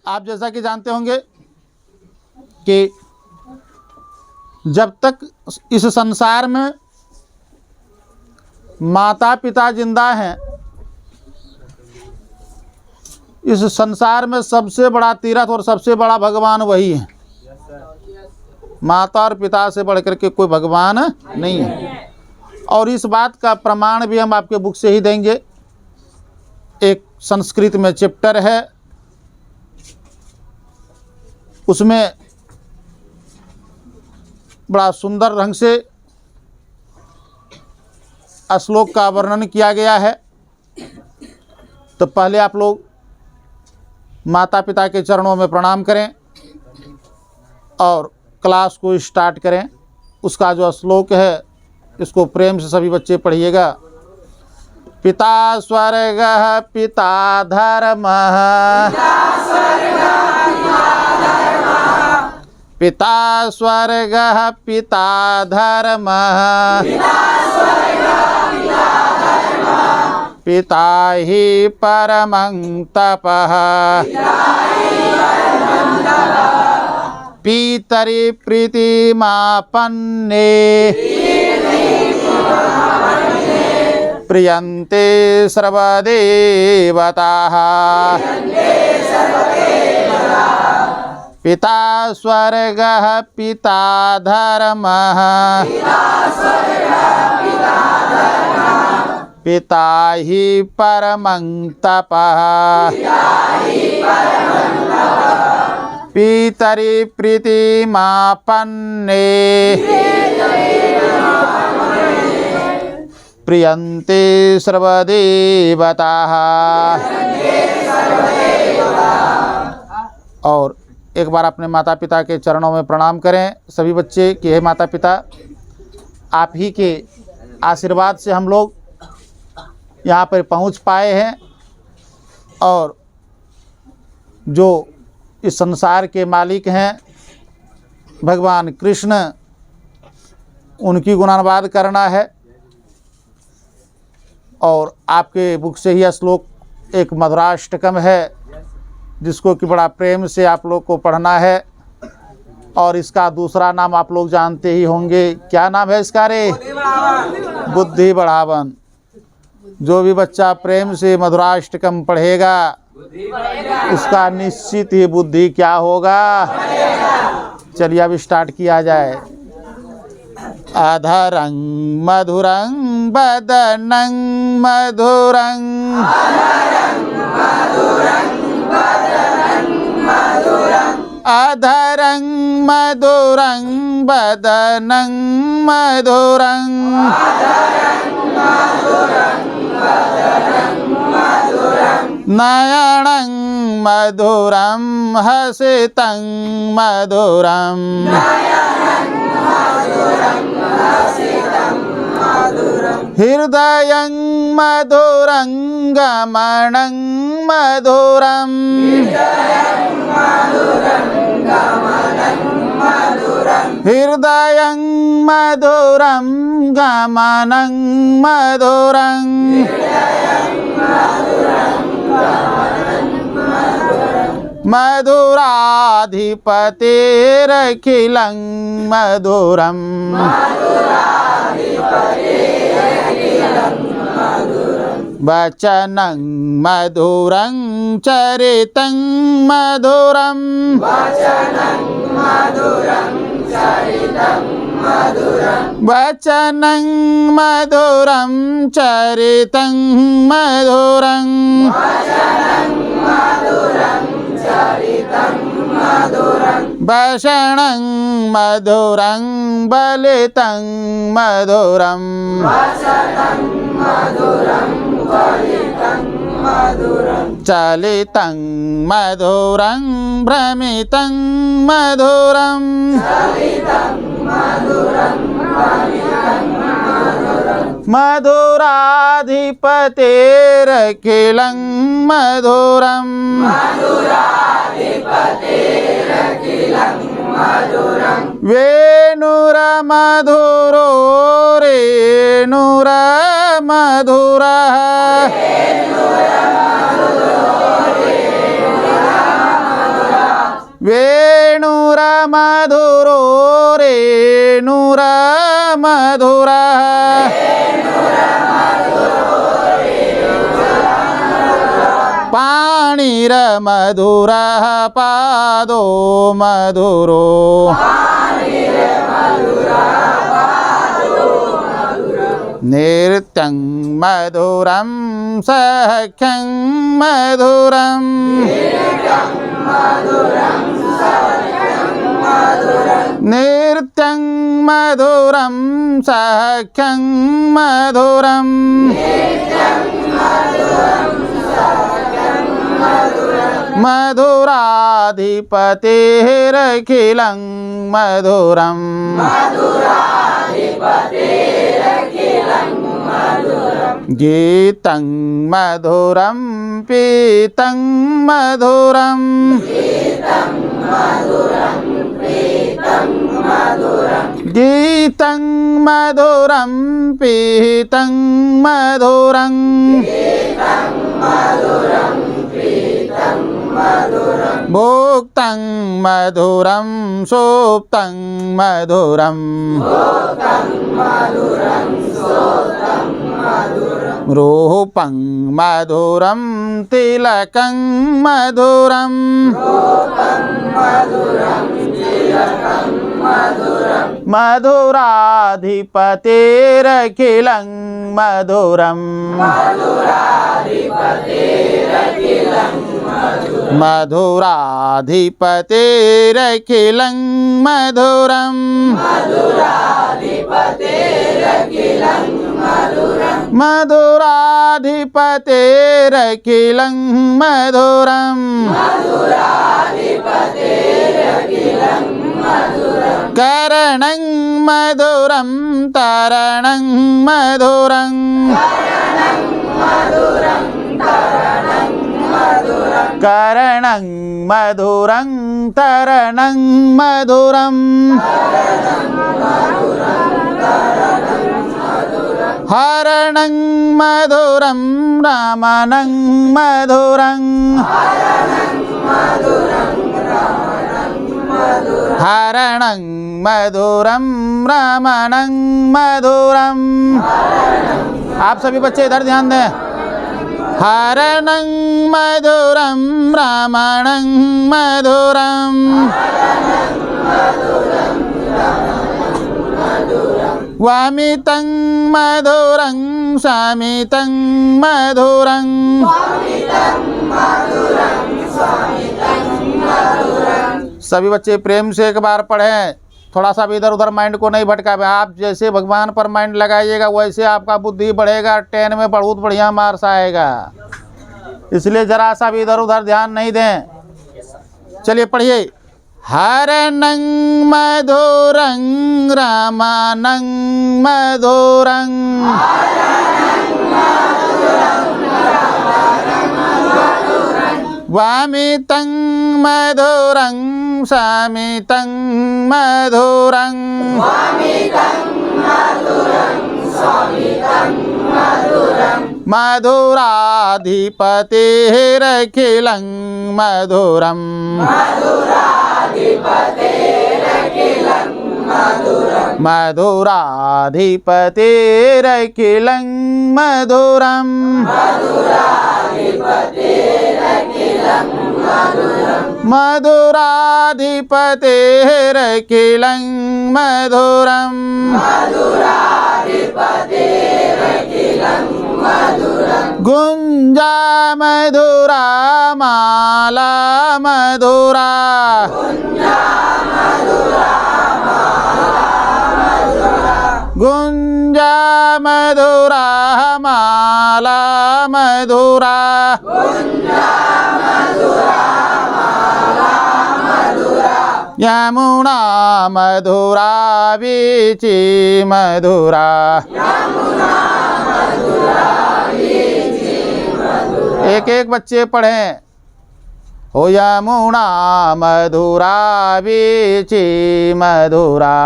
आप जैसा कि जानते होंगे कि जब तक इस संसार में माता पिता जिंदा हैं, इस संसार में सबसे बड़ा तीर्थ और सबसे बड़ा भगवान वही है। माता और पिता से बढ़कर के कोई भगवान नहीं है। और इस बात का प्रमाण भी हम आपके बुक से ही देंगे। एक संस्कृत में चैप्टर है, उसमें बड़ा सुंदर ढंग से श्लोक का वर्णन किया गया है। तो पहले आप लोग माता पिता के चरणों में प्रणाम करें और क्लास को स्टार्ट करें। उसका जो श्लोक है इसको प्रेम से सभी बच्चे पढ़िएगा। पिता स्वर्गः पिता धर्मः, पिता स्वर्गः पिता धर्मः, पिता हि परमं तपः, पितरि प्रीतिमापन्ने, प्रियन्ते सर्वदेवताः। पिता स्वर्गः पिता धर्मः, पिता हि परमं तपः, पितरि प्रीतिमापन्ने, प्रियन्ते सर्वदेवताः। और एक बार अपने माता पिता के चरणों में प्रणाम करें सभी बच्चे कि हे माता पिता, आप ही के आशीर्वाद से हम लोग यहाँ पर पहुँच पाए हैं और जो इस संसार के मालिक हैं भगवान कृष्ण, उनकी गुणानुवाद करना है। और आपके बुक से ही श्लोक एक मधुराष्टकम है जिसको कि बड़ा प्रेम से आप लोग को पढ़ना है। और इसका दूसरा नाम आप लोग जानते ही होंगे। क्या नाम है इसका रे? बुद्धि बढ़ावन। जो भी बच्चा प्रेम से मधुराष्टकम पढ़ेगा उसका निश्चित ही बुद्धि क्या होगा। चलिए अब स्टार्ट किया जाए। अधरं मधुरं वदनं मधुरं, अधरं मधुरं वदनं मधुरं, नयनं मधुरं हसितं मधुरं, हृदयं मधुरं गमनं मधुरं, हृदयं मधुरं गमनं मधुरं, मधुराधिपतेरखिलं मधुरं, वचनं मधुरं चरितं मधुरं, वचनं मधुरं चरितं मधुरं, वषणं मधुरं बलितं मधुरं, चलितं मधुरं भ्रमितं मधुरं, मधुराधिपतेरखिलं मधुरं, वेणुरमधुरो रेणुरमधुरः, वेणुरमधुरो रेणुरमधुरः पाणिरमधुरः पादो मधुरो नृत्यं मधुरं सख्यं मधुरम् नृत्यं मधुरं सख्यं मधुरम् मधुराधिपतेरखिलं मधुरम् गीतं मधुरं पीतं मधुरम् गीतं मधुरं पीतं मधुरम् भोक्तं मधुरं सोप्तं मधुरम् रूपं मधुरं तिलकं मधुरम् मधुराधिपतेरखिलं मधुरम् मधुराधिपतेरखिलं मधुरम् मधुराधिपतेरखिलं मधुरम् करणं मधुरं तरणं मधुरं करणं मधुरं तरणं मधुरम् हरणं मधुरं रमणं मधुरं हरणं मधुरं रमणं मधुरम्। आप सभी बच्चे इधर ध्यान दें। हरणं मधुरं रमणं मधुरम् वामितं मधुरं सामितं मधुरं सभी बच्चे प्रेम से एक बार पढ़ें। थोड़ा सा भी इधर उधर माइंड को नहीं भटकावे। आप जैसे भगवान पर माइंड लगाइएगा वैसे आपका बुद्धि बढ़ेगा, 10 में बहुत बढ़िया मार्क्स आएगा। इसलिए जरा सा भी इधर उधर ध्यान नहीं दें। चलिए पढ़िए। हरणं मधुरं रमणं मधुरं वामितं मधुरं सामितं मधुरं मधुराधिपतेरखिलं मधुरम् मधुराधिपतेरखिलं मधुरम् मधुराधिपतेरखिलं मधुरम् गुंजा मधुरा माला मधुरा गुंजा मधुरा माला मधुरा यमुना मधुरा वीची मधुरा एक एक बच्चे पढ़ें। हो यमुना मधुरा वीची मधुरा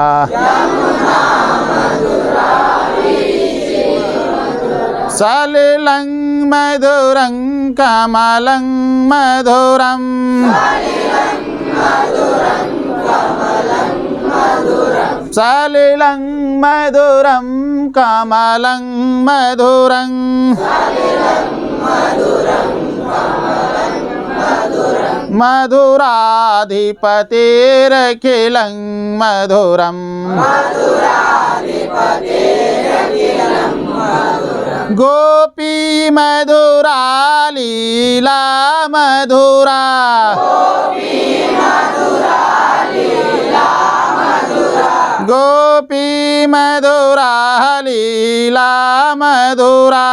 सलिलं मधुरं कमलं मधुरम् सलिलं मधुरं कमलं मधुरं मधुराधिपतेरखिलं मधुरं गोपी मधुरा लीला मधुरा गोपी मधुरा लीला मधुरा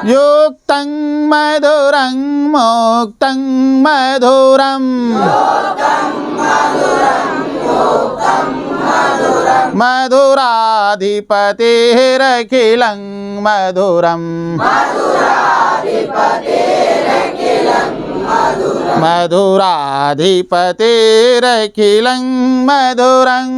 युक्तं मधुरं मुक्तं मधुरं मधुराधिपतेरखिलं मधुरं मधुराधिपतेरखिलं मधुरं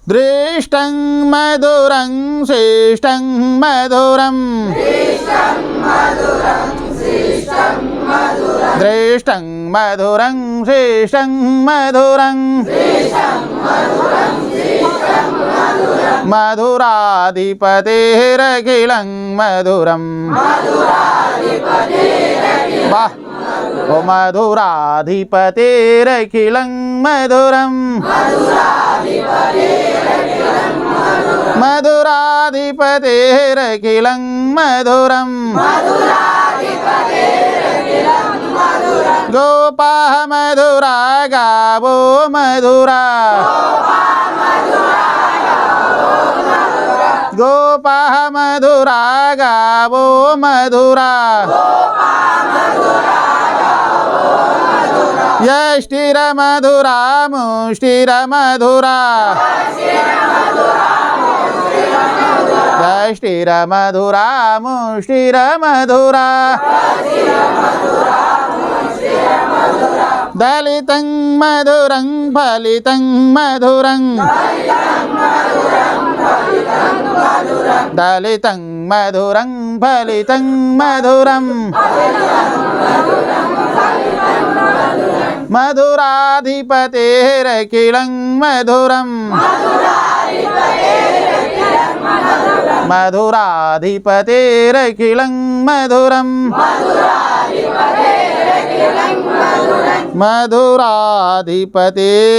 दृष्टं मधुरं श्रेष्ठं मधुरं दृष्टं मधुरं श्रेष्ठं मधुरं मधुराधिपतेरखिलं मधुरं वाह ओ मधुराधिपतेरखिलं मधुरं मधुराधिपतेरखिलं मधुरं गोपाः मधुरा गावो मधुरा गोपाः मधुरा गावो मधुरा यष्टिरमधुरा मुष्टिरमधुरा यष्टिरमधुरा मुष्टिरमधुरा दलितं मधुरं फलितं मधुरं दलितं मधुरं फलितं मधुरं मधुराधिपतेरखिलं मधुरं मधुराधिपतेरखिलं मधुरं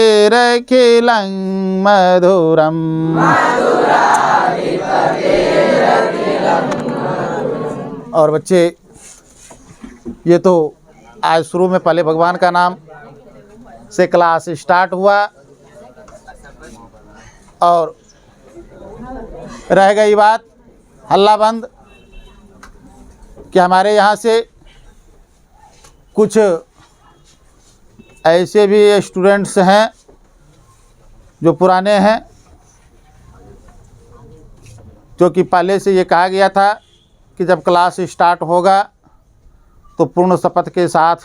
मधुराधिपतेरखिलं मधुरं और बच्चे ये तो आज शुरू में पहले भगवान का नाम से क्लास स्टार्ट हुआ और रह गई बात हल्ला बंद कि हमारे यहाँ से कुछ ऐसे भी स्टूडेंट्स हैं जो पुराने हैं, जो कि पहले से ये कहा गया था कि जब क्लास स्टार्ट होगा तो पूर्ण शपथ के साथ